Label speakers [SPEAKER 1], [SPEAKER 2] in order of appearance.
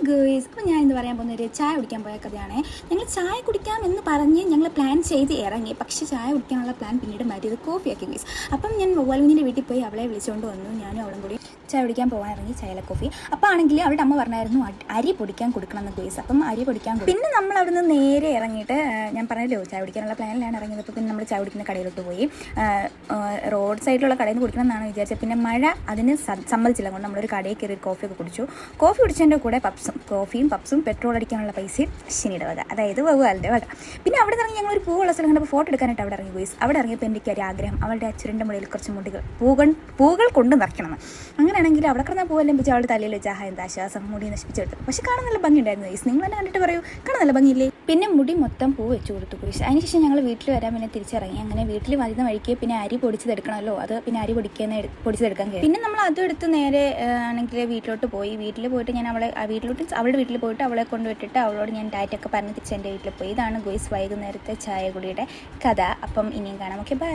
[SPEAKER 1] Girls, അപ്പോൾ ഞാൻ ഇന്ന് പറയാൻ പോകുന്ന ഒരു ചായ കുടിക്കാൻ പോയ കഥയാണ്. ഞങ്ങൾ ചായ കുടിക്കാം എന്ന് പറഞ്ഞ് ഞങ്ങൾ പ്ലാൻ ചെയ്ത് ഇറങ്ങി. പക്ഷേ ചായ കുടിക്കാനുള്ള പ്ലാൻ പിന്നീട് മാറ്റിയത് കോഫിയാക്കി ഗേൾസ്. അപ്പം ഞാൻ വലുവിൻ്റെ വീട്ടിൽ പോയി അവളെ വിളിച്ചുകൊണ്ട് വന്നു. ഞാനും അവളും കൂടി ചായ കുടിക്കാൻ പോകാൻ ഇറങ്ങി, ചായല കോഫി. അപ്പോൾ ആണെങ്കിൽ അവളുടെ അമ്മ പറഞ്ഞായിരുന്നു അരി പൊടിക്കാൻ കൊടുക്കണമെന്ന് ഗേൾസ്. അപ്പം അരി പൊടിക്കാൻ പിന്നെ നമ്മൾ അവിടെ നിന്ന് നേരെ ഇറങ്ങിയിട്ട് ഞാൻ പറഞ്ഞല്ലോ ചായ കുടിക്കാനുള്ള പ്ലാനിലാണ് ഇറങ്ങിയത്. അപ്പോൾ പിന്നെ നമ്മൾ ചായ കുടിക്കുന്ന കടയിലോട്ട് പോയി. റോഡ് സൈഡിലുള്ള കടയിൽ നിന്ന് കുടിക്കണം എന്നാണ് വിചാരിച്ചത്. പിന്നെ മഴ അതിന് സമ്മതിച്ചില്ല. കൊണ്ട് നമ്മളൊരു കടയിൽ കയറി കോഫിയൊക്കെ കുടിച്ചു. കോഫി കുടിച്ചതിൻ്റെ കൂടെ കോഫിയും പപ്സും പെട്രോൾ അടിക്കാനുള്ള പൈസയും ശനിയുടെ വക, അതായത് വവ്വാലിൻ്റെ വക. പിന്നെ അവിടെ ഇറങ്ങി ഞങ്ങളൊരു പൂവുള്ള സ്ഥലം കണ്ടപ്പോൾ ഫോട്ടോ എടുക്കാനായിട്ട് അവിടെ ഇറങ്ങി പോയി. അവിടെ ഇറങ്ങിയപ്പോൾ എനിക്കൊരു ആഗ്രഹം, അവളുടെ അച്ഛൻ്റെ മുകളിൽ കുറച്ച് പൂകൾ കൊണ്ട് നിറയ്ക്കണം. അങ്ങനെയാണെങ്കിൽ അവിടെ കിടന്ന പൂവെല്ലാം വെച്ച് അവളുടെ തലയിൽ വെച്ച് എന്താ ആശ്വാസം, മുടി നശിപ്പിച്ചെടുത്തു. പക്ഷേ കാണാൻ നല്ല ഭംഗിയുണ്ടായിരുന്നു ഗൈസ്. നിങ്ങൾ തന്നെ കണ്ടിട്ട് പറയൂ, കാണാൻ നല്ല ഭംഗിയില്ലേ? പിന്നെ മുടി മൊത്തം പൂ വെച്ച് കൊടുത്തു കുറിച്ച്. അതിനുശേഷം ഞങ്ങൾ വീട്ടിൽ വരാൻ പിന്നെ തിരിച്ചിറങ്ങി. അങ്ങനെ വീട്ടിൽ വരുന്ന വഴിക്ക് പിന്നെ അരി പൊടിച്ചെടുക്കണമല്ലോ, അത് പിന്നെ അരി പൊടിച്ചെടുക്കാൻ കയറി. പിന്നെ നമ്മൾ അതും എടുത്ത് നേരെ ആണെങ്കിൽ വീട്ടിലോട്ട് പോയി. വീട്ടിൽ പോയിട്ട് ഞാൻ അവളുടെ വീട്ടിൽ പോയിട്ട് അവളെ കൊണ്ടുവിട്ടിട്ട് അവളോട് ഞാൻ ഡയറ്റൊക്കെ പറഞ്ഞ് തിരിച്ച് എൻ്റെ വീട്ടിൽ പോയി. ഇതാണ് ഗോയ്സ് വൈകുന്നേരത്തെ ചായ കുടിയുടെ കഥ. അപ്പം ഇനിയും കാണാം. Okay, by.